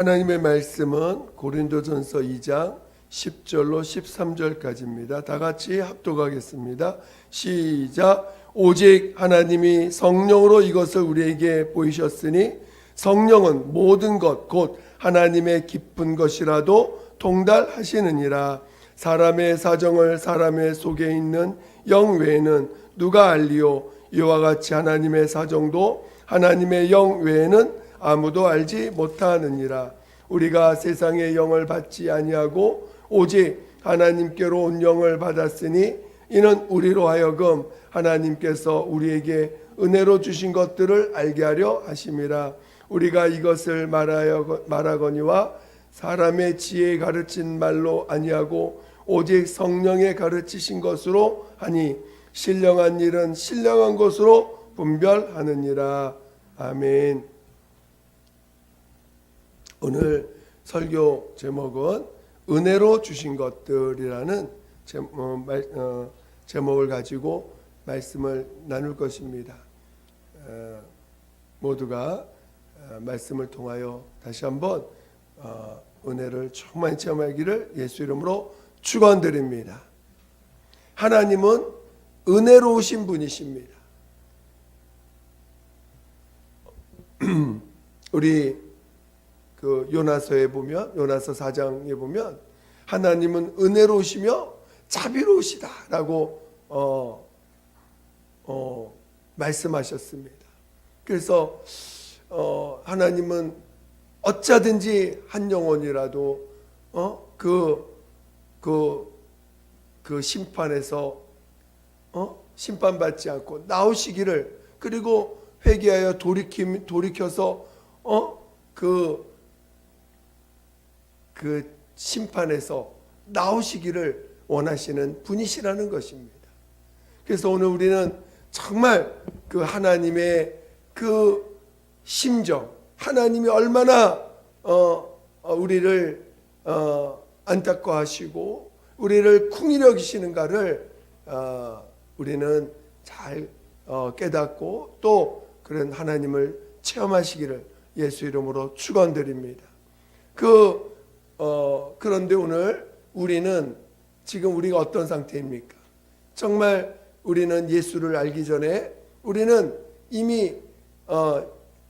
하나님의 말씀은 고린도전서 2장 10절로 13절까지입니다. 다 같이 합독하겠습니다. 시작. 오직 하나님이 성령으로 이것을 우리에게 보이셨으니 성령은 모든 것 곧 하나님의 깊은 것이라도 통달하시느니라. 사람의 사정을 사람의 속에 있는 영 외에는 누가 알리요? 이와 같이 하나님의 사정도 하나님의 영 외에는 아무도 알지 못하느니라. 우리가 세상의 영을 받지 아니하고 오직 하나님께로 온 영을 받았으니 이는 우리로 하여금 하나님께서 우리에게 은혜로 주신 것들을 알게 하려 하심이라. 우리가 이것을 말하거니와 사람의 지혜에 가르친 말로 아니하고 오직 성령에 가르치신 것으로 하니 신령한 일은 신령한 것으로 분별하느니라. 아멘. 오늘 설교 제목은 은혜로 주신 것들이라는 제목을 가지고 말씀을 나눌 것입니다. 모두가 말씀을 통하여 다시 한번 은혜를 충만히 체험하기를 예수 이름으로 축원드립니다. 하나님은 은혜로우신 분이십니다. 우리 그 요나서에 보면, 요나서 4장에 보면 하나님은 은혜로우시며 자비로우시다라고 말씀하셨습니다. 그래서 하나님은 어쩌든지 한 영혼이라도 그 심판에서 심판받지 않고 나오시기를, 그리고 회개하여 돌이켜서 그 심판에서 나오시기를 원하시는 분이시라는 것입니다. 그래서 오늘 우리는 정말 그 하나님의 그 심정, 하나님이 얼마나 우리를 안타까워하시고 우리를 긍휼히 여기시는가를 우리는 잘 깨닫고 또 그런 하나님을 체험하시기를 예수 이름으로 축원드립니다. 그런데 오늘 우리는 지금 우리가 어떤 상태입니까? 정말 우리는 예수를 알기 전에 우리는 이미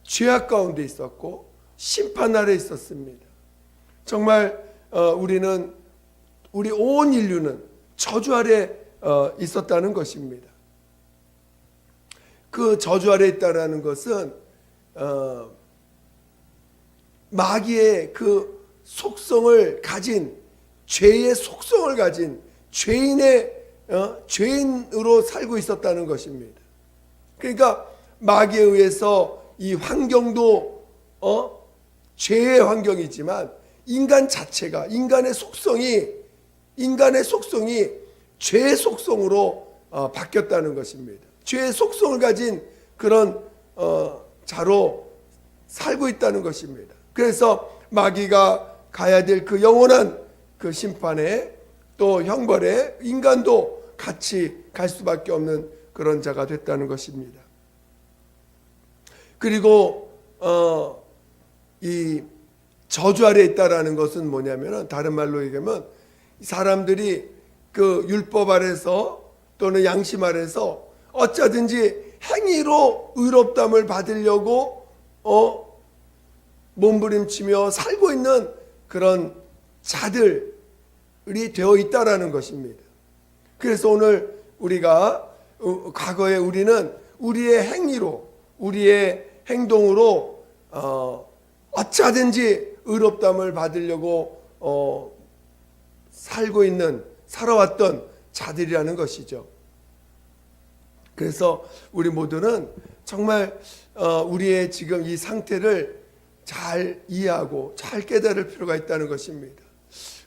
죄악 가운데 있었고 심판 아래 있었습니다. 정말 우리 온 인류는 저주 아래 있었다는 것입니다. 그 저주 아래 있다는 것은 마귀의 그 속성을 가진, 죄의 속성을 가진 죄인으로 살고 있었다는 것입니다. 그러니까 마귀에 의해서 이 환경도 죄의 환경이지만 인간 자체가, 인간의 속성이 죄의 속성으로 바뀌었다는 것입니다. 죄의 속성을 가진 그런 자로 살고 있다는 것입니다. 그래서 마귀가 가야 될 그 영원한 그 심판에 또 형벌에 인간도 같이 갈 수밖에 없는 그런 자가 됐다는 것입니다. 그리고 이 저주 아래 있다라는 것은 뭐냐면은, 다른 말로 얘기하면 사람들이 그 율법 아래서 또는 양심 아래서 어쩌든지 행위로 의롭다함을 받으려고 몸부림치며 살고 있는 그런 자들이 되어 있다라는 것입니다. 그래서 오늘 우리가 과거에 우리는 우리의 행위로, 우리의 행동으로 어쩌든지 의롭다함을 받으려고 살아왔던 자들이라는 것이죠. 그래서 우리 모두는 정말 우리의 지금 이 상태를 잘 이해하고 잘 깨달을 필요가 있다는 것입니다.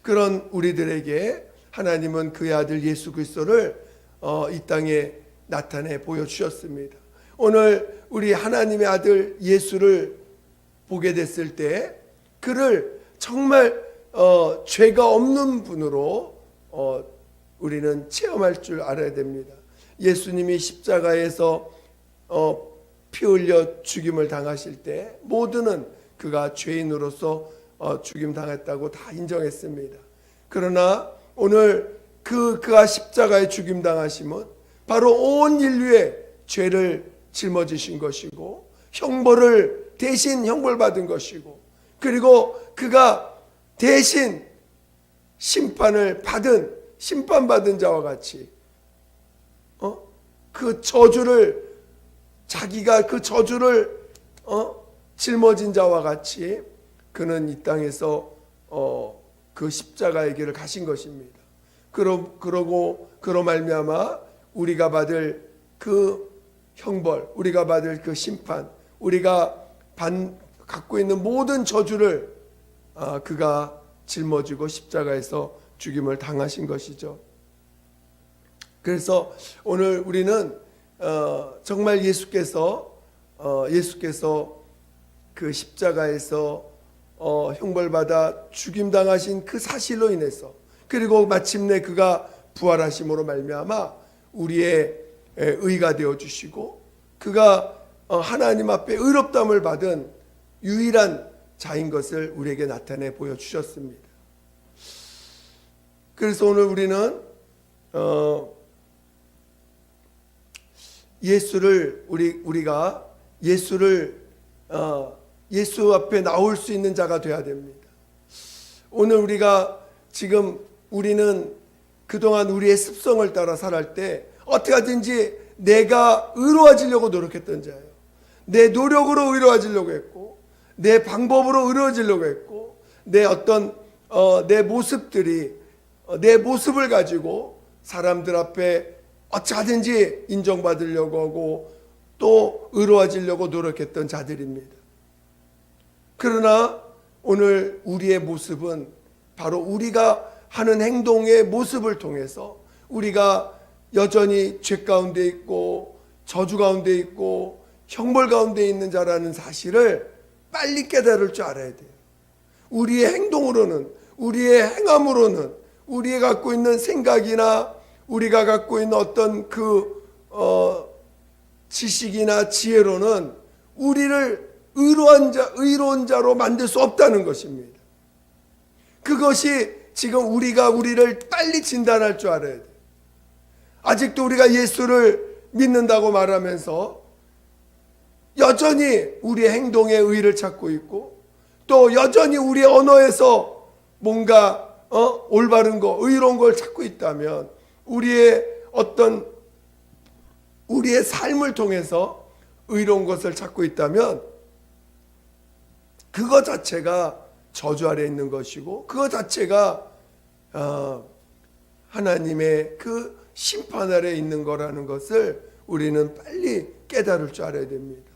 그런 우리들에게 하나님은 그의 아들 예수 그리스도를 이 땅에 나타내 보여주셨습니다. 오늘 우리 하나님의 아들 예수를 보게 됐을 때 그를 정말 죄가 없는 분으로 우리는 체험할 줄 알아야 됩니다. 예수님이 십자가에서 피 흘려 죽임을 당하실 때 모두는 그가 죄인으로서 죽임 당했다고 다 인정했습니다. 그러나 오늘 그가 십자가에 죽임 당하심은 바로 온 인류의 죄를 짊어지신 것이고 형벌을 대신 형벌받은 것이고, 그리고 그가 대신 심판받은 자와 같이 그 저주를, 자기가 그 저주를 짊어진 자와 같이 그는 이 땅에서 그 십자가의 길을 가신 것입니다. 그로 말미암아 우리가 받을 그 형벌, 우리가 받을 그 심판, 우리가 갖고 있는 모든 저주를 그가 짊어지고 십자가에서 죽임을 당하신 것이죠. 그래서 오늘 우리는 정말 예수께서 그 십자가에서 형벌받아 죽임당하신 그 사실로 인해서, 그리고 마침내 그가 부활하심으로 말미암아 우리의 의가 되어 주시고 그가 하나님 앞에 의롭다함을 받은 유일한 자인 것을 우리에게 나타내 보여주셨습니다. 그래서 오늘 우리는 우리가 예수 앞에 나올 수 있는 자가 되어야 됩니다. 오늘 우리는 그동안 우리의 습성을 따라 살할 때 어떻게 하든지 내가 의로워지려고 노력했던 자예요. 내 노력으로 의로워지려고 했고, 내 방법으로 의로워지려고 했고, 내 모습을 가지고 사람들 앞에 어찌 하든지 인정받으려고 하고 또 의로워지려고 노력했던 자들입니다. 그러나 오늘 우리의 모습은 바로 우리가 하는 행동의 모습을 통해서 우리가 여전히 죄 가운데 있고 저주 가운데 있고 형벌 가운데 있는 자라는 사실을 빨리 깨달을 줄 알아야 돼요. 우리의 행동으로는, 우리의 행함으로는, 우리가 갖고 있는 생각이나 우리가 갖고 있는 어떤 지식이나 지혜로는 우리를 의로운 자로 만들 수 없다는 것입니다. 그것이 지금 우리를 빨리 진단할 줄 알아야 돼요. 아직도 우리가 예수를 믿는다고 말하면서 여전히 우리의 행동에 의의를 찾고 있고, 또 여전히 우리의 언어에서 뭔가 올바른 거, 의로운 걸 찾고 있다면, 우리의 삶을 통해서 의로운 것을 찾고 있다면 그것 자체가 저주 아래 있는 것이고, 그것 자체가 하나님의 그 심판 아래 있는 거라는 것을 우리는 빨리 깨달을 줄 알아야 됩니다.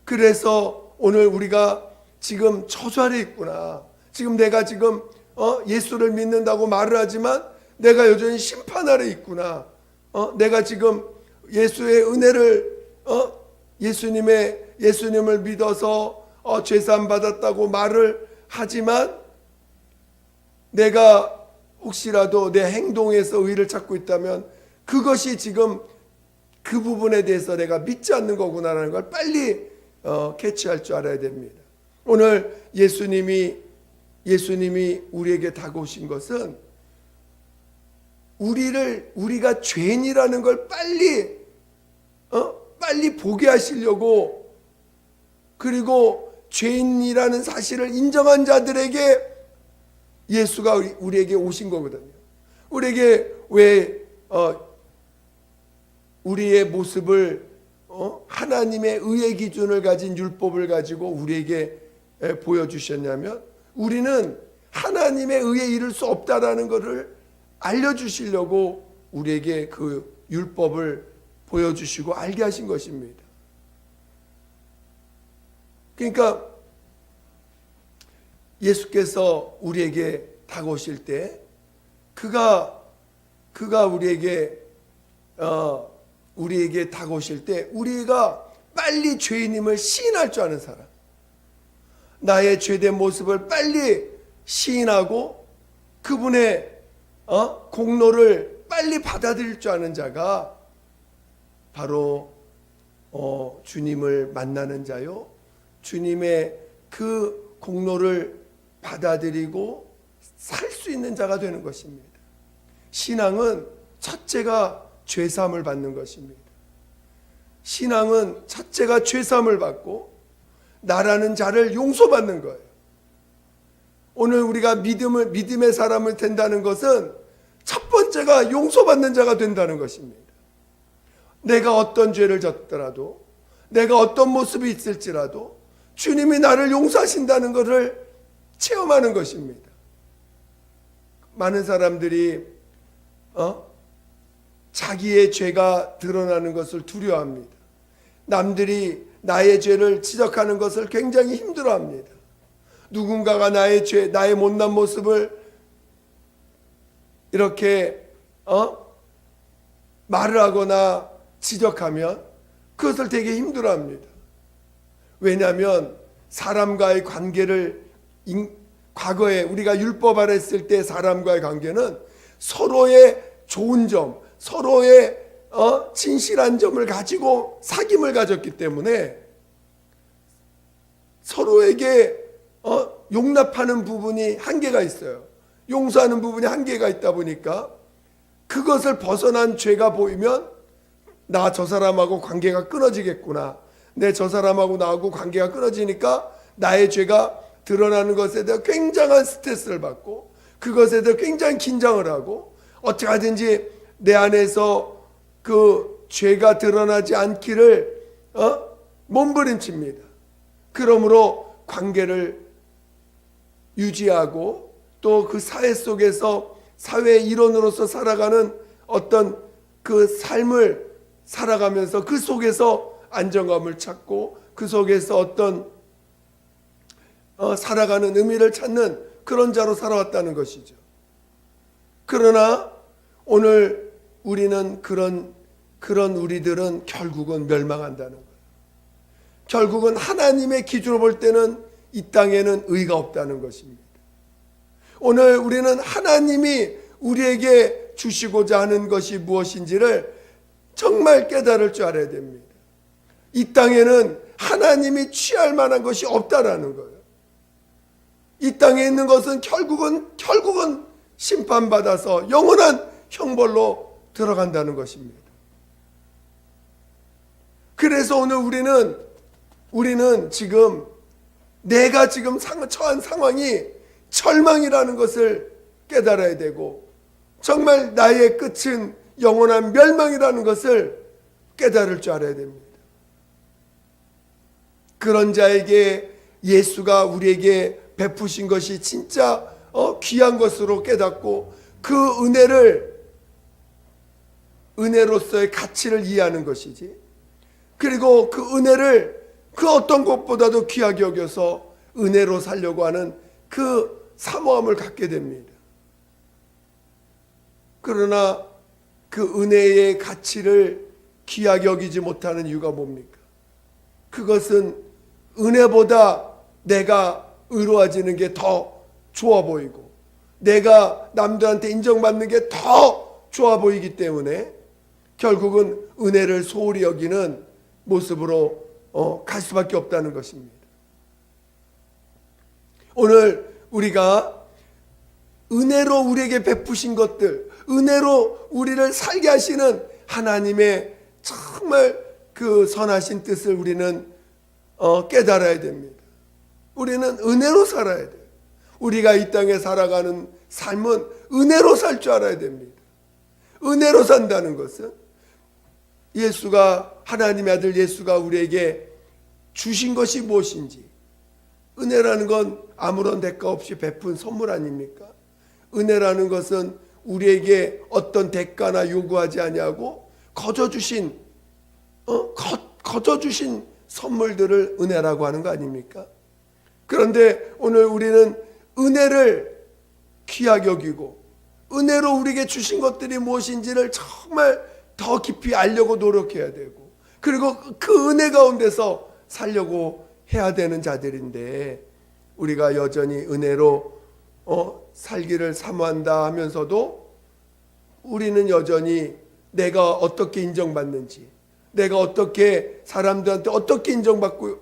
그래서 오늘 우리가 지금 저주 아래 있구나, 지금 내가 예수를 믿는다고 말을 하지만 내가 여전히 심판 아래 있구나, 내가 지금 예수의 은혜를 예수님을 믿어서 죄사함 받았다고 말을 하지만 내가 혹시라도 내 행동에서 의의를 찾고 있다면 그것이 지금 그 부분에 대해서 내가 믿지 않는 거구나라는 걸 빨리 캐치할 줄 알아야 됩니다. 오늘 예수님이 우리에게 다가오신 것은 우리가 죄인이라는 걸 빨리 보게 하시려고, 그리고 죄인이라는 사실을 인정한 자들에게 예수가 우리에게 오신 거거든요. 우리에게 우리의 모습을 하나님의 의의 기준을 가진 율법을 가지고 우리에게 보여주셨냐면, 우리는 하나님의 의에 이를 수 없다라는 것을 알려주시려고 우리에게 그 율법을 보여주시고 알게 하신 것입니다. 그러니까 예수께서 우리에게 다가오실 때 그가 우리에게 다가오실 때 우리가 빨리 죄인임을 시인할 줄 아는 사람, 나의 죄된 모습을 빨리 시인하고 그분의 공로를 빨리 받아들일 줄 아는 자가 바로 주님을 만나는 자요, 주님의 그 공로를 받아들이고 살 수 있는 자가 되는 것입니다. 신앙은 첫째가 죄사함을 받는 것입니다. 신앙은 첫째가 죄사함을 받고 나라는 자를 용서받는 거예요. 오늘 우리가 믿음의 사람을 된다는 것은 첫 번째가 용서받는 자가 된다는 것입니다. 내가 어떤 죄를 졌더라도, 내가 어떤 모습이 있을지라도 주님이 나를 용서하신다는 것을 체험하는 것입니다. 많은 사람들이 자기의 죄가 드러나는 것을 두려워합니다. 남들이 나의 죄를 지적하는 것을 굉장히 힘들어합니다. 누군가가 나의 죄, 나의 못난 모습을 이렇게 말을 하거나 지적하면 그것을 되게 힘들어합니다. 왜냐하면 사람과의 관계를 과거에 우리가 율법 아래 했을 때 사람과의 관계는 서로의 좋은 점, 서로의 진실한 점을 가지고 사귐을 가졌기 때문에 서로에게 용납하는 부분이 한계가 있어요. 용서하는 부분이 한계가 있다 보니까 그것을 벗어난 죄가 보이면 나 저 사람하고 관계가 끊어지겠구나. 내 저 사람하고 나하고 관계가 끊어지니까 나의 죄가 드러나는 것에 대해 굉장한 스트레스를 받고 그것에 대해 굉장히 긴장을 하고 어떻게 하든지 내 안에서 그 죄가 드러나지 않기를 몸부림칩니다. 그러므로 관계를 유지하고 또 그 사회 속에서 사회의 일원으로서 살아가는 어떤 그 삶을 살아가면서 그 속에서 안정감을 찾고 그 속에서 어떤 살아가는 의미를 찾는 그런 자로 살아왔다는 것이죠. 그러나 오늘 우리는 그런 우리들은 결국은 멸망한다는 거예요. 결국은 하나님의 기준으로 볼 때는 이 땅에는 의가 없다는 것입니다. 오늘 우리는 하나님이 우리에게 주시고자 하는 것이 무엇인지를 정말 깨달을 줄 알아야 됩니다. 이 땅에는 하나님이 취할 만한 것이 없다라는 거예요. 이 땅에 있는 것은 결국은 심판받아서 영원한 형벌로 들어간다는 것입니다. 그래서 오늘 우리는 지금 내가 지금 처한 상황이 절망이라는 것을 깨달아야 되고 정말 나의 끝은 영원한 멸망이라는 것을 깨달을 줄 알아야 됩니다. 그런 자에게 예수가 우리에게 베푸신 것이 진짜 귀한 것으로 깨닫고 그 은혜로서의 가치를 이해하는 것이지, 그리고 그 은혜를 그 어떤 것보다도 귀하게 여겨서 은혜로 살려고 하는 그 사모함을 갖게 됩니다. 그러나 그 은혜의 가치를 귀하게 여기지 못하는 이유가 뭡니까? 그것은 은혜보다 내가 의로워지는 게 더 좋아 보이고 내가 남들한테 인정받는 게 더 좋아 보이기 때문에 결국은 은혜를 소홀히 여기는 모습으로 갈 수밖에 없다는 것입니다. 오늘 우리가 은혜로 우리에게 베푸신 것들, 은혜로 우리를 살게 하시는 하나님의 정말 그 선하신 뜻을 우리는 깨달아야 됩니다. 우리는 은혜로 살아야 돼요. 우리가 이 땅에 살아가는 삶은 은혜로 살 줄 알아야 됩니다. 은혜로 산다는 것은 하나님의 아들 예수가 우리에게 주신 것이 무엇인지, 은혜라는 건 아무런 대가 없이 베푼 선물 아닙니까? 은혜라는 것은 우리에게 어떤 대가나 요구하지 아니하고 거저 주신 선물들을 은혜라고 하는 거 아닙니까? 그런데 오늘 우리는 은혜를 귀하게 여기고 은혜로 우리에게 주신 것들이 무엇인지를 정말 더 깊이 알려고 노력해야 되고, 그리고 그 은혜 가운데서 살려고 해야 되는 자들인데, 우리가 여전히 은혜로 살기를 사모한다 하면서도 우리는 여전히 내가 어떻게 인정받는지, 내가 어떻게 사람들한테 어떻게 인정받고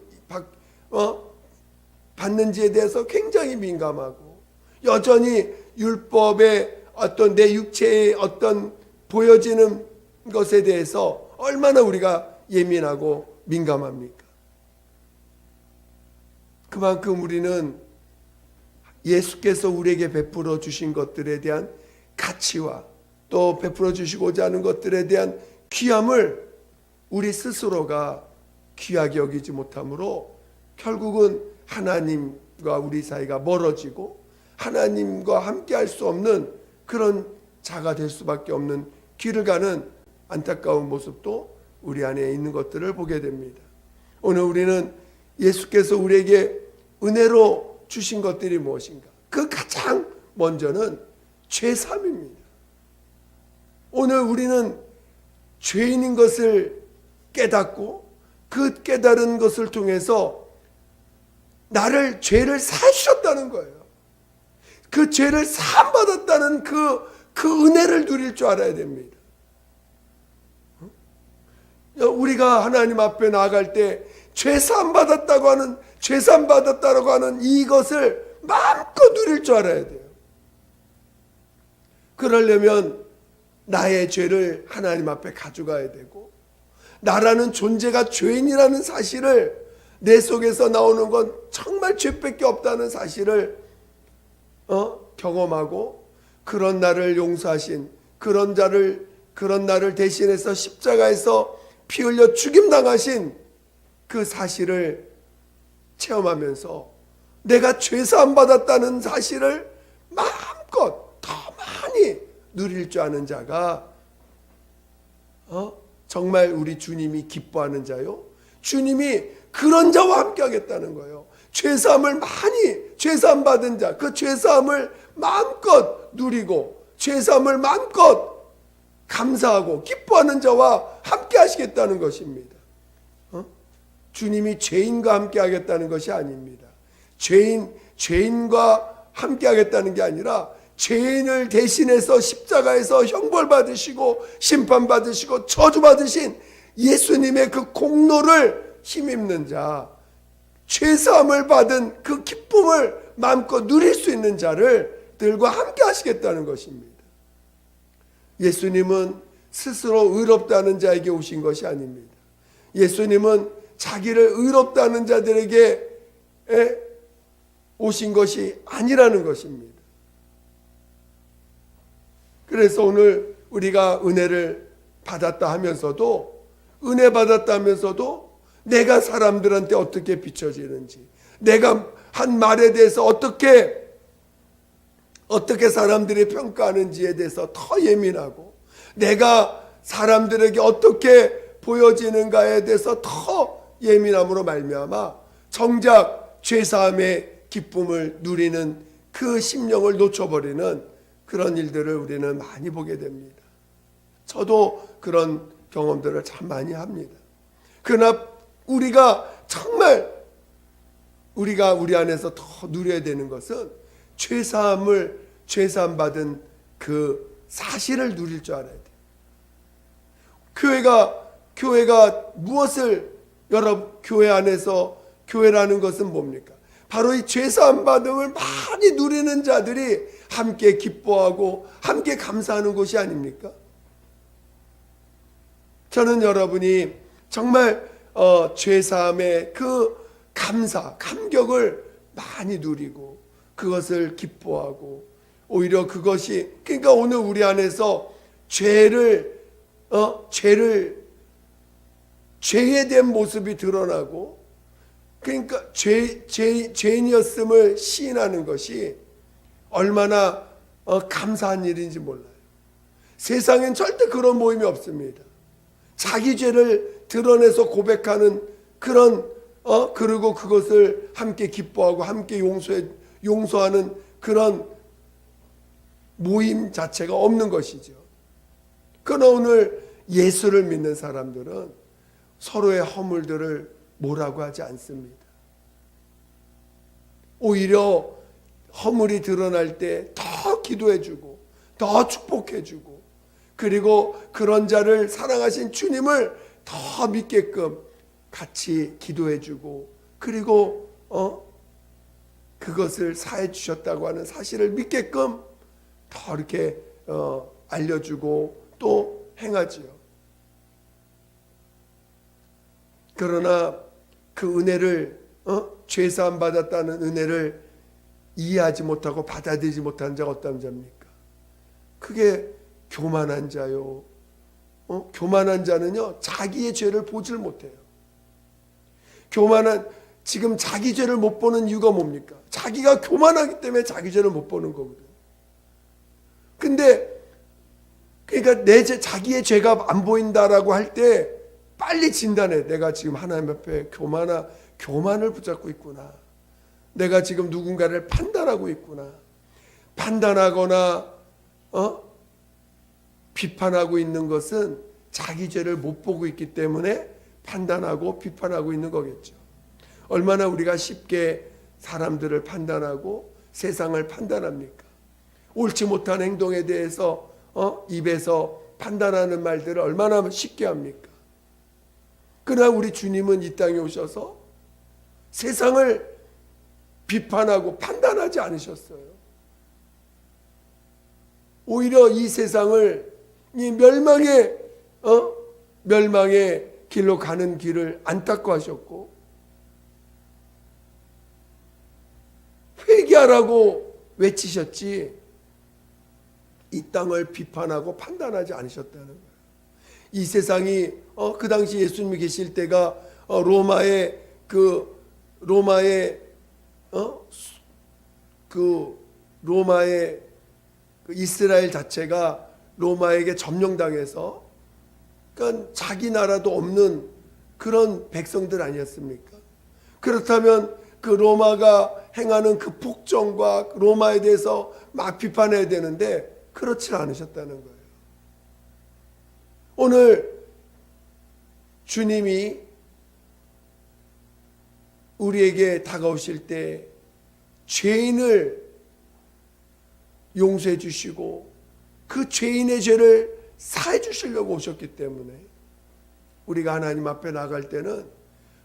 받는지에 대해서 굉장히 민감하고 여전히 율법의 어떤 내 육체의 어떤 보여지는 것에 대해서 얼마나 우리가 예민하고 민감합니까? 그만큼 우리는 예수께서 우리에게 베풀어 주신 것들에 대한 가치와 또 베풀어 주시고자 하는 것들에 대한 귀함을 우리 스스로가 귀하게 여기지 못하므로 결국은 하나님과 우리 사이가 멀어지고 하나님과 함께 할 수 없는 그런 자가 될 수밖에 없는 길을 가는 안타까운 모습도 우리 안에 있는 것들을 보게 됩니다. 오늘 우리는 예수께서 우리에게 은혜로 주신 것들이 무엇인가? 그 가장 먼저는 죄사함입니다. 오늘 우리는 죄인인 것을 깨닫고 그 깨달은 것을 통해서 나를 죄를 사하셨다는 거예요. 그 죄를 사함받았다는 그 은혜를 누릴 줄 알아야 됩니다. 우리가 하나님 앞에 나아갈 때 죄사함받았다고 하는 죄사함받았다고 하는 이것을 마음껏 누릴 줄 알아야 돼요. 그러려면 나의 죄를 하나님 앞에 가져가야 되고 나라는 존재가 죄인이라는 사실을 내 속에서 나오는 건 정말 죄밖에 없다는 사실을 경험하고 그런 나를 용서하신 그런 나를 대신해서 십자가에서 피 흘려 죽임당하신 그 사실을 체험하면서 내가 죄사함 받았다는 사실을 마음껏 더 많이 누릴 줄 아는 자가 정말 우리 주님이 기뻐하는 자요. 주님이 그런 자와 함께 하겠다는 거예요. 죄사함을 많이 죄사함 받은 자, 그 죄사함을 마음껏 누리고 죄사함을 마음껏 감사하고 기뻐하는 자와 함께 하시겠다는 것입니다. 주님이 죄인과 함께 하겠다는 것이 아닙니다. 죄인과 함께 하겠다는 게 아니라 죄인을 대신해서 십자가에서 형벌받으시고 심판받으시고 저주받으신 예수님의 그 공로를 힘입는 자, 죄사함을 받은 그 기쁨을 마음껏 누릴 수 있는 자를 들과 함께 하시겠다는 것입니다. 예수님은 스스로 의롭다는 자에게 오신 것이 아닙니다. 예수님은 자기를 의롭다는 자들에게 오신 것이 아니라는 것입니다. 그래서 오늘 우리가 은혜를 받았다 하면서도 은혜 받았다 하면서도 내가 사람들한테 어떻게 비춰지는지 내가 한 말에 대해서 어떻게 사람들이 평가하는지에 대해서 더 예민하고 내가 사람들에게 어떻게 보여지는가에 대해서 더 예민함으로 말미암아 정작 죄사함의 기쁨을 누리는 그 심령을 놓쳐버리는 그런 일들을 우리는 많이 보게 됩니다. 저도 그런 경험들을 참 많이 합니다. 그러나 우리가 정말 우리가 우리 안에서 더 누려야 되는 것은 죄사함 받은 그 사실을 누릴 줄 알아야 돼요. 교회가 무엇을 교회 안에서 교회라는 것은 뭡니까? 바로 이 죄사함 받음을 많이 누리는 자들이 함께 기뻐하고 함께 감사하는 곳이 아닙니까? 저는 여러분이 정말 죄사함의 그 감격을 많이 누리고 그것을 기뻐하고 오히려 그것이 그러니까 오늘 우리 안에서 죄에 대한 모습이 드러나고 그러니까 죄인이었음을 시인하는 것이 얼마나 감사한 일인지 몰라요. 세상엔 절대 그런 모임이 없습니다. 자기 죄를 드러내서 고백하는 그런 그리고 그것을 함께 기뻐하고 함께 용서하는 그런 모임 자체가 없는 것이죠. 그러나 오늘 예수를 믿는 사람들은 서로의 허물들을 뭐라고 하지 않습니다. 오히려 허물이 드러날 때 더 기도해주고 더 축복해주고 그리고 그런 자를 사랑하신 주님을 더 믿게끔 같이 기도해주고 그리고 그것을 사해 주셨다고 하는 사실을 믿게끔 더 이렇게 알려주고 또 행하지요. 그러나 그 은혜를 죄사함 받았다는 은혜를 이해하지 못하고 받아들이지 못하는 자가 어떤 자입니까? 그게 교만한 자요. 교만한 자는요, 자기의 죄를 보질 못해요. 지금 자기 죄를 못 보는 이유가 뭡니까? 자기가 교만하기 때문에 자기 죄를 못 보는 거거든요. 근데 그러니까 자기의 죄가 안 보인다라고 할 때 빨리 진단해. 내가 지금 하나님 앞에 교만을 붙잡고 있구나. 내가 지금 누군가를 판단하고 있구나. 판단하거나 비판하고 있는 것은 자기 죄를 못 보고 있기 때문에 판단하고 비판하고 있는 거겠죠. 얼마나 우리가 쉽게 사람들을 판단하고 세상을 판단합니까? 옳지 못한 행동에 대해서 입에서 판단하는 말들을 얼마나 쉽게 합니까? 그러나 우리 주님은 이 땅에 오셔서 세상을 비판하고 판단하지 않으셨어요. 오히려 이 세상을 이 멸망의 길로 가는 길을 안타까워하셨고 회개하라고 외치셨지 이 땅을 비판하고 판단하지 않으셨다는 거예요. 이 세상이 그 당시 예수님이 계실 때가 로마의 이스라엘 자체가 로마에게 점령당해서 그러니까 자기 나라도 없는 그런 백성들 아니었습니까? 그렇다면 그 로마가 행하는 그 폭정과 로마에 대해서 막 비판해야 되는데 그렇지 않으셨다는 거예요. 오늘 주님이 우리에게 다가오실 때 죄인을 용서해 주시고 그 죄인의 죄를 사해 주시려고 오셨기 때문에 우리가 하나님 앞에 나갈 때는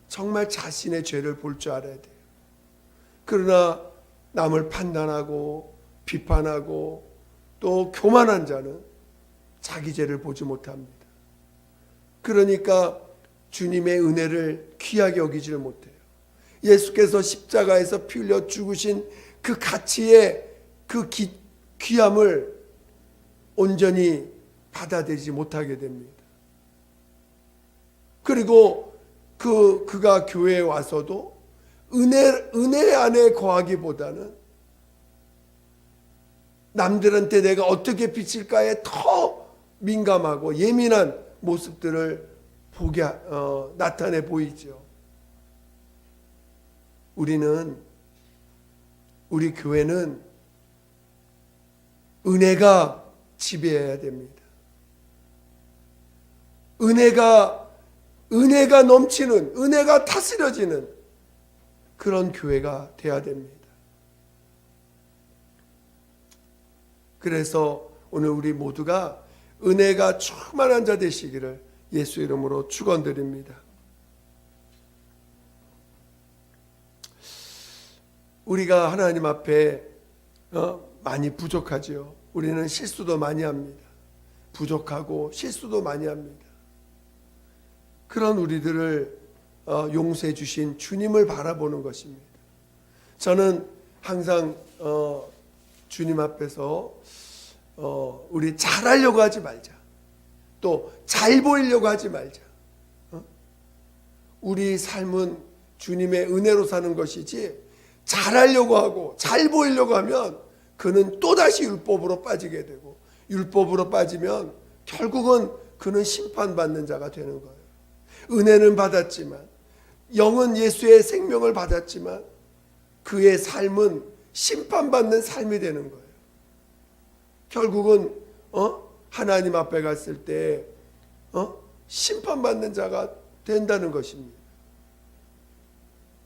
정말 자신의 죄를 볼 줄 알아야 돼요. 그러나 남을 판단하고 비판하고 또 교만한 자는 자기 죄를 보지 못합니다. 그러니까 주님의 은혜를 귀하게 여기지를 못해요. 예수께서 십자가에서 피 흘려 죽으신 그 가치의 그 귀함을 온전히 받아들이지 못하게 됩니다. 그리고 그가 교회에 와서도 은혜 안에 거하기보다는 남들한테 내가 어떻게 비칠까에 더 민감하고 예민한 모습들을 나타내 보이죠. 우리 교회는 은혜가 지배해야 됩니다. 은혜가 넘치는, 은혜가 다스려지는 그런 교회가 되어야 됩니다. 그래서 오늘 우리 모두가 은혜가 충만한 자 되시기를 예수 이름으로 축원드립니다. 우리가 하나님 앞에 많이 부족하지요. 우리는 실수도 많이 합니다. 부족하고 실수도 많이 합니다. 그런 우리들을 용서해 주신 주님을 바라보는 것입니다. 저는 항상 주님 앞에서 우리 잘하려고 하지 말자. 또 잘 보이려고 하지 말자. 우리 삶은 주님의 은혜로 사는 것이지 잘하려고 하고 잘 보이려고 하면 그는 또다시 율법으로 빠지게 되고 율법으로 빠지면 결국은 그는 심판받는 자가 되는 거예요. 은혜는 받았지만 영은 예수의 생명을 받았지만 그의 삶은 심판받는 삶이 되는 거예요. 결국은 하나님 앞에 갔을 때 심판받는 자가 된다는 것입니다.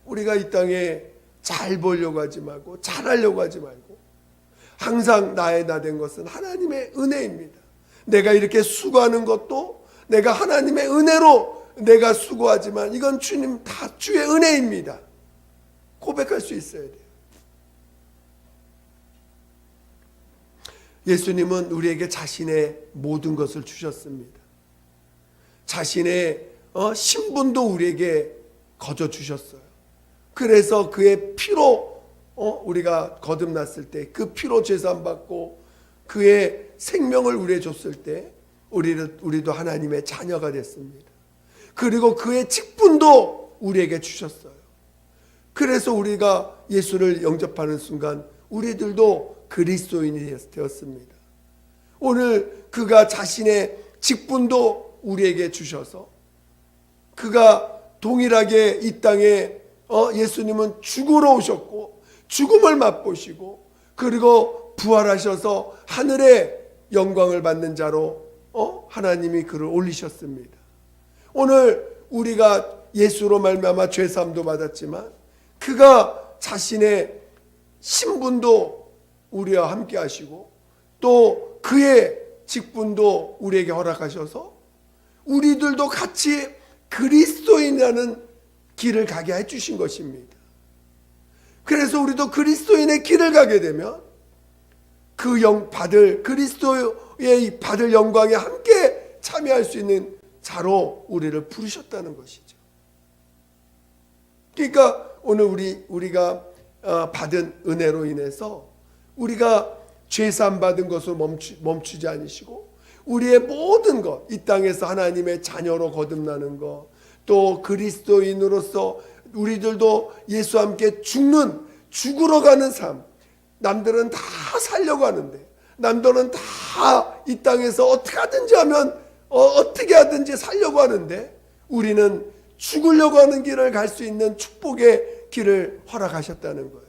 우리가 이 땅에 잘 보려고 하지 말고 잘하려고 하지 말고 항상 나의 나 된 것은 하나님의 은혜입니다. 내가 이렇게 수고하는 것도 내가 하나님의 은혜로 내가 수고하지만 이건 주님 다 주의 은혜입니다. 고백할 수 있어야 돼요. 예수님은 우리에게 자신의 모든 것을 주셨습니다. 자신의 신분도 우리에게 거저 주셨어요. 그래서 그의 피로 우리가 거듭났을 때 그 피로 제사함 받고 그의 생명을 우리에게 줬을 때 우리도 하나님의 자녀가 됐습니다. 그리고 그의 직분도 우리에게 주셨어요. 그래서 우리가 예수를 영접하는 순간 우리들도 그리스도인이 되었습니다. 오늘 그가 자신의 직분도 우리에게 주셔서 그가 동일하게 이 땅에 예수님은 죽으러 오셨고 죽음을 맛보시고 그리고 부활하셔서 하늘의 영광을 받는 자로 하나님이 그를 올리셨습니다. 오늘 우리가 예수로 말미암아 죄사함도 받았지만 그가 자신의 신분도 우리와 함께 하시고 또 그의 직분도 우리에게 허락하셔서 우리들도 같이 그리스도인이라는 길을 가게 해주신 것입니다. 그래서 우리도 그리스도인의 길을 가게 되면 그리스도의 받을 영광에 함께 참여할 수 있는 자로 우리를 부르셨다는 것이죠. 그러니까 오늘 우리가 받은 은혜로 인해서 우리가 죄사함 받은 것으로 멈추지 않으시고 우리의 모든 것, 이 땅에서 하나님의 자녀로 거듭나는 것, 또 그리스도인으로서 우리들도 예수와 함께 죽으러 가는 삶. 남들은 다 살려고 하는데 남들은 다 이 땅에서 어떻게 하든지 살려고 하는데 우리는 죽으려고 하는 길을 갈 수 있는 축복의 길을 허락하셨다는 거예요.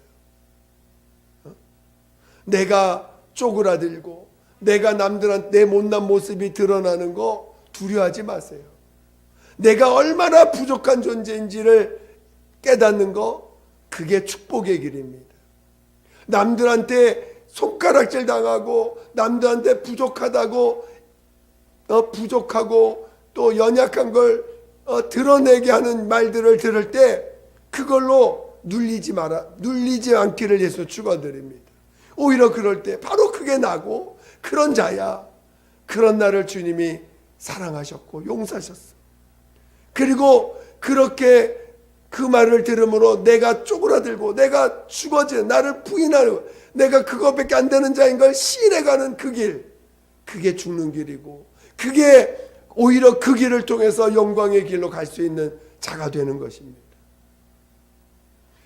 내가 쪼그라들고 내가 남들한테 내 못난 모습이 드러나는 거 두려워하지 마세요. 내가 얼마나 부족한 존재인지를 깨닫는 거, 그게 축복의 길입니다. 남들한테 손가락질 당하고 남들한테 부족하고 또 연약한 걸 드러내게 하는 말들을 들을 때 그걸로 눌리지 않기를 예수 축원드립니다. 오히려 그럴 때 바로 그게 나고 그런 자야. 그런 나를 주님이 사랑하셨고 용서하셨어. 그리고 그렇게 그 말을 들음으로 내가 쪼그라들고 내가 죽어지는 나를 부인하는 내가 그것밖에 안 되는 자인 걸 시인해가는 그 길, 그게 죽는 길이고 그게 오히려 그 길을 통해서 영광의 길로 갈 수 있는 자가 되는 것입니다.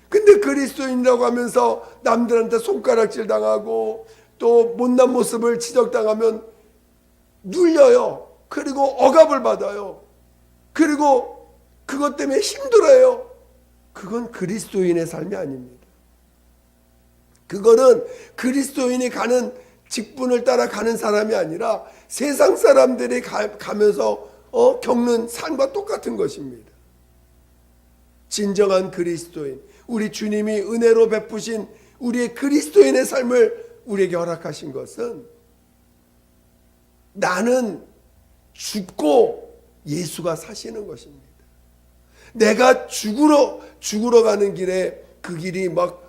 근데 그리스도인이라고 하면서 남들한테 손가락질 당하고 또 못난 모습을 지적당하면 눌려요. 그리고 억압을 받아요. 그리고 그것 때문에 힘들어요. 그건 그리스도인의 삶이 아닙니다. 그거는 그리스도인이 가는 직분을 따라 가는 사람이 아니라 세상 사람들이 가면서 겪는 삶과 똑같은 것입니다. 진정한 그리스도인, 우리 주님이 은혜로 베푸신 우리의 그리스도인의 삶을 우리에게 허락하신 것은 나는 죽고 예수가 사시는 것입니다. 내가 죽으러 가는 길에 그 길이 막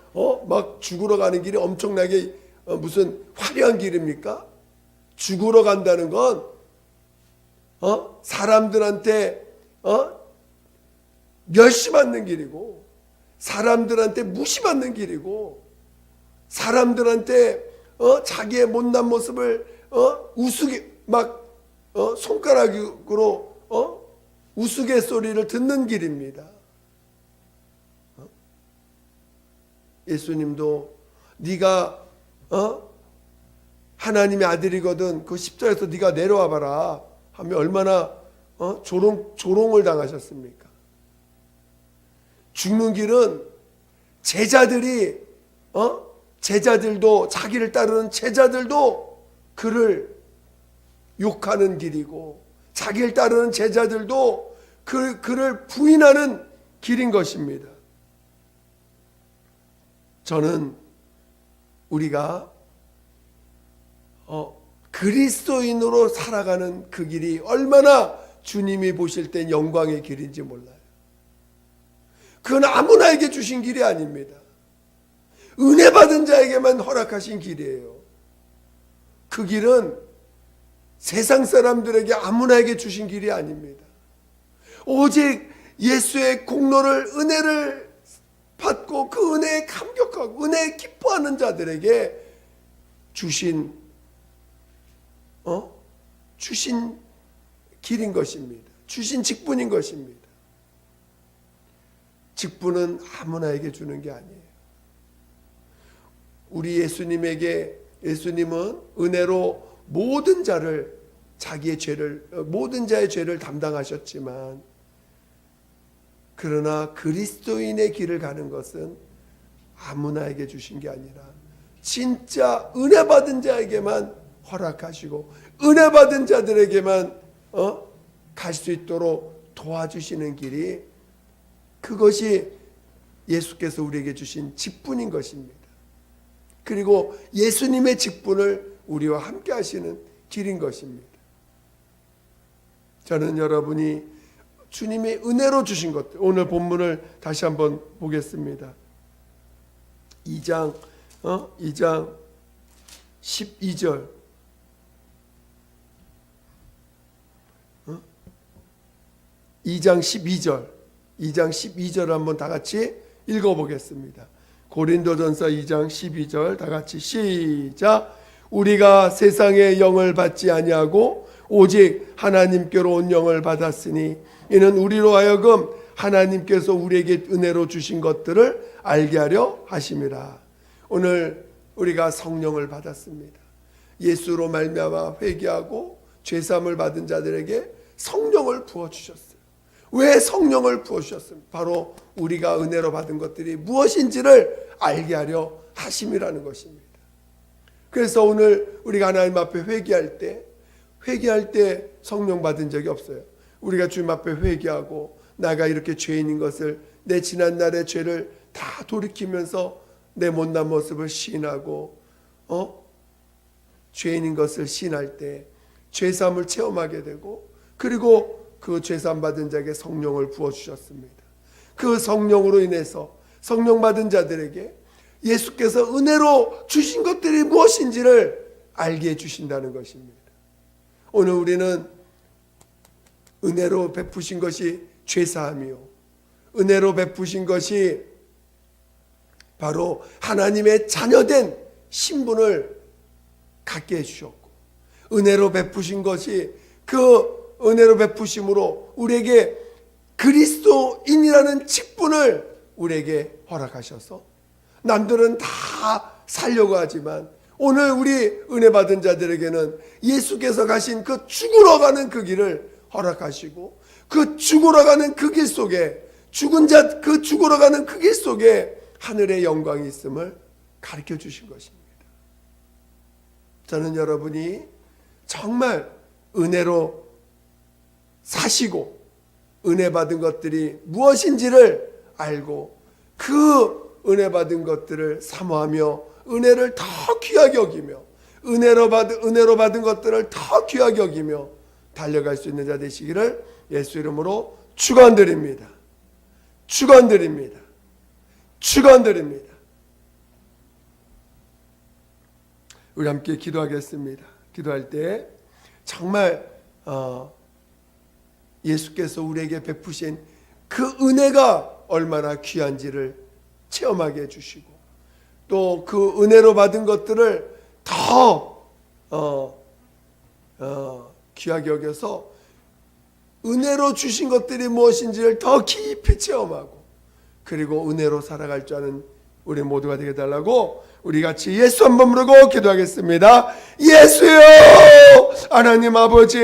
죽으러 가는 길이 엄청나게 무슨 화려한 길입니까? 죽으러 간다는 건 사람들한테 멸시받는 길이고 사람들한테 무시받는 길이고 사람들한테 자기의 못난 모습을 손가락으로 우스갯소리를 듣는 길입니다. 예수님도 네가 하나님의 아들이거든 그 십자가에서 네가 내려와 봐라 하면 얼마나 조롱을 당하셨습니까? 죽는 길은 제자들도 자기를 따르는 제자들도 그를 욕하는 길이고 자기를 따르는 제자들도 그를 부인하는 길인 것입니다. 저는 우리가 그리스도인으로 살아가는 그 길이 얼마나 주님이 보실 땐 영광의 길인지 몰라요. 그건 아무나에게 주신 길이 아닙니다. 은혜 받은 자에게만 허락하신 길이에요. 그 길은 세상 사람들에게 아무나에게 주신 길이 아닙니다. 오직 예수의 공로를, 은혜를 받고 그 은혜에 감격하고 은혜에 기뻐하는 자들에게 주신 길인 것입니다. 주신 직분인 것입니다. 직분은 아무나에게 주는 게 아니에요. 우리 예수님은 은혜로 모든 자의 죄를 담당하셨지만, 그러나 그리스도인의 길을 가는 것은 아무나에게 주신 게 아니라 진짜 은혜 받은 자에게만 허락하시고 은혜 받은 자들에게만 갈 수 있도록 도와주시는 길이, 그것이 예수께서 우리에게 주신 직분인 것입니다. 그리고 예수님의 직분을 우리와 함께 하시는 길인 것입니다. 저는 여러분이 주님의 은혜로 주신 것들, 오늘 본문을 다시 한번 보겠습니다. 2장 12절. 2장 12절 한번 다 같이 읽어보겠습니다. 고린도전서 2장 12절 다 같이 시작. 우리가 세상의 영을 받지 아니하고 오직 하나님께로 온 영을 받았으니 이는 우리로 하여금 하나님께서 우리에게 은혜로 주신 것들을 알게 하려 하심이라. 오늘 우리가 성령을 받았습니다. 예수로 말미암아 회개하고 죄사함을 받은 자들에게 성령을 부어주셨어요. 왜 성령을 부어주셨습니까? 바로 우리가 은혜로 받은 것들이 무엇인지를 알게 하려 하심이라는 것입니다. 그래서 오늘 우리가 하나님 앞에 회개할 때 성령 받은 적이 없어요. 우리가 주님 앞에 회개하고 나가 이렇게 죄인인 것을, 내 지난날의 죄를 다 돌이키면서 내 못난 모습을 시인하고 죄인인 것을 시인할 때 죄사함을 체험하게 되고, 그리고 그 죄사함 받은 자에게 성령을 부어주셨습니다. 그 성령으로 인해서 성령 받은 자들에게 예수께서 은혜로 주신 것들이 무엇인지를 알게 해주신다는 것입니다. 오늘 우리는 은혜로 베푸신 것이 죄사함이요, 은혜로 베푸신 것이 바로 하나님의 자녀된 신분을 갖게 해주셨고, 은혜로 베푸신 것이 그 은혜로 베푸심으로 우리에게 그리스도인이라는 직분을 우리에게 허락하셔서, 남들은 다 살려고 하지만 오늘 우리 은혜 받은 자들에게는 예수께서 가신 그 죽으러 가는 그 길을 허락하시고, 그 죽으러 가는 그 길 속에, 죽은 자 그 죽으러 가는 그 길 속에 하늘의 영광이 있음을 가르쳐 주신 것입니다. 저는 여러분이 정말 은혜로 사시고 은혜 받은 것들이 무엇인지를 알고 그 은혜 받은 것들을 사모하며 은혜를 더 귀하게 여기며 은혜로 받은 것들을 더 귀하게 여기며 달려갈 수 있는 자 되시기를 예수 이름으로 축원드립니다. 축원드립니다. 축원드립니다. 우리 함께 기도하겠습니다. 기도할 때 정말 예수께서 우리에게 베푸신 그 은혜가 얼마나 귀한지를 체험하게 해주시고, 또 그 은혜로 받은 것들을 더 귀하게 여겨서 은혜로 주신 것들이 무엇인지를 더 깊이 체험하고, 그리고 은혜로 살아갈 줄 아는 우리 모두가 되게 달라고 우리 같이 예수 한번 부르고 기도하겠습니다. 예수여, 하나님 아버지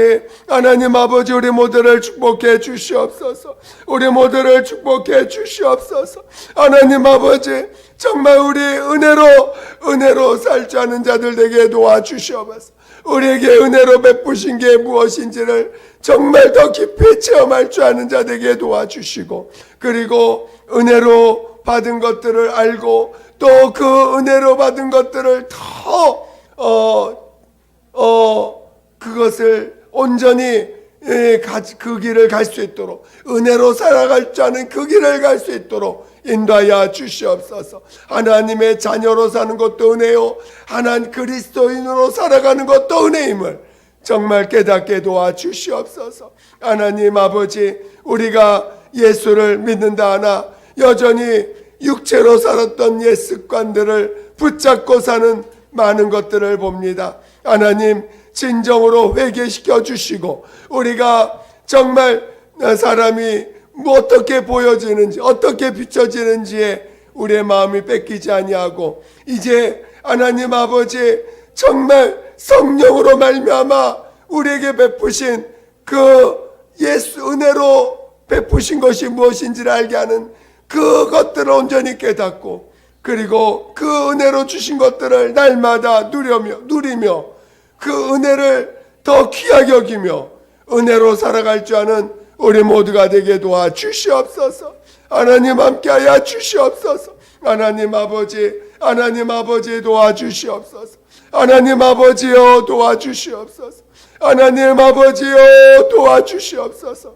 우리 모두를 축복해 주시옵소서. 우리 모두를 축복해 주시옵소서. 하나님 아버지, 정말 우리 은혜로 살 줄 아는 자들 되게 도와주시옵소서. 우리에게 은혜로 베푸신 게 무엇인지를 정말 더 깊이 체험할 줄 아는 자 되게 도와주시고, 그리고 은혜로 받은 것들을 알고 또 그 은혜로 받은 것들을 더 그것을 온전히 그 길을 갈 수 있도록, 은혜로 살아갈 줄 아는 그 길을 갈 수 있도록 인도하여 주시옵소서. 하나님의 자녀로 사는 것도 은혜요, 하나님 그리스도인으로 살아가는 것도 은혜임을 정말 깨닫게 도와주시옵소서. 하나님 아버지, 우리가 예수를 믿는다 하나 여전히 육체로 살았던 옛 습관들을 붙잡고 사는 많은 것들을 봅니다. 하나님 진정으로 회개시켜 주시고, 우리가 정말 사람이 어떻게 보여지는지, 어떻게 비춰지는지에 우리의 마음이 뺏기지 아니하고, 이제 하나님 아버지 정말 성령으로 말미암아 우리에게 베푸신 그 예수 은혜로 베푸신 것이 무엇인지를 알게 하는 그것들을 온전히 깨닫고, 그리고 그 은혜로 주신 것들을 날마다 누리며 그 은혜를 더 귀하게 여기며 은혜로 살아갈 줄 아는 우리 모두가 되게 도와주시옵소서. 하나님 함께하여 주시옵소서. 하나님 아버지 도와주시옵소서. 하나님 아버지여 도와주시옵소서. 하나님 아버지여 도와주시옵소서.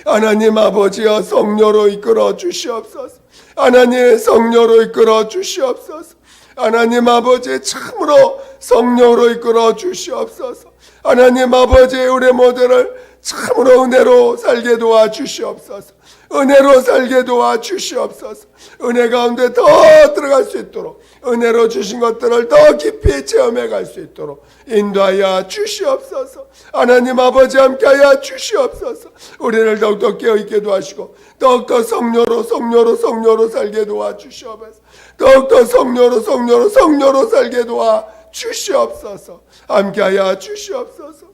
하나님 아버지여 성령으로 이끌어 주시옵소서. 하나님 성령으로 이끌어 주시옵소서. 하나님 아버지 참으로 성령으로 이끌어 주시옵소서. 하나님 아버지 우리 모두를 참으로 은혜로 살게 도와주시옵소서. 은혜로 살게 도와주시옵소서. 은혜 가운데 더 들어갈 수 있도록, 은혜로 주신 것들을 더 깊이 체험해 갈 수 있도록 인도하여 주시옵소서. 하나님 아버지 함께하여 주시옵소서. 우리를 더욱더 깨어있게 도와주시고 더욱더 성령으로 살게 도와주시옵소서. 더욱더 성령으로 살게 도와주시옵소서. 함께하여 주시옵소서.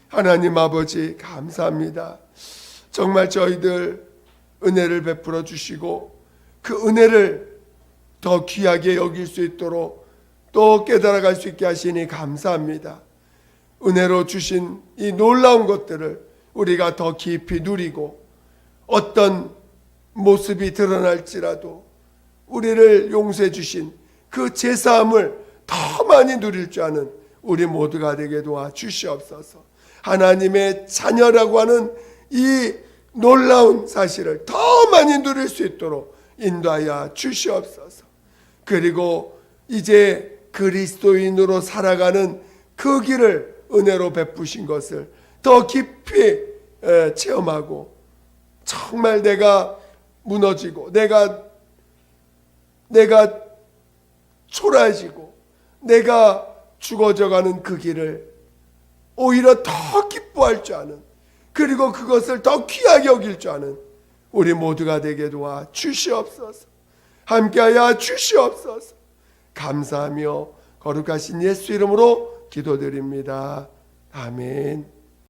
하나님 아버지 감사합니다. 정말 저희들 은혜를 베풀어 주시고 그 은혜를 더 귀하게 여길 수 있도록 또 깨달아갈 수 있게 하시니 감사합니다. 은혜로 주신 이 놀라운 것들을 우리가 더 깊이 누리고 어떤 모습이 드러날지라도 우리를 용서해 주신 그 제사함을 더 많이 누릴 줄 아는 우리 모두가 되게 도와주시옵소서. 하나님의 자녀라고 하는 이 놀라운 사실을 더 많이 누릴 수 있도록 인도하여 주시옵소서. 그리고 이제 그리스도인으로 살아가는 그 길을 은혜로 베푸신 것을 더 깊이 체험하고 정말 내가 무너지고 내가 초라해지고 내가 죽어져가는 그 길을 오히려 더 기뻐할 줄 아는, 그리고 그것을 더 귀하게 여길 줄 아는 우리 모두가 되게 도와 주시옵소서. 함께하여 주시옵소서. 감사하며 거룩하신 예수 이름으로 기도드립니다. 아멘.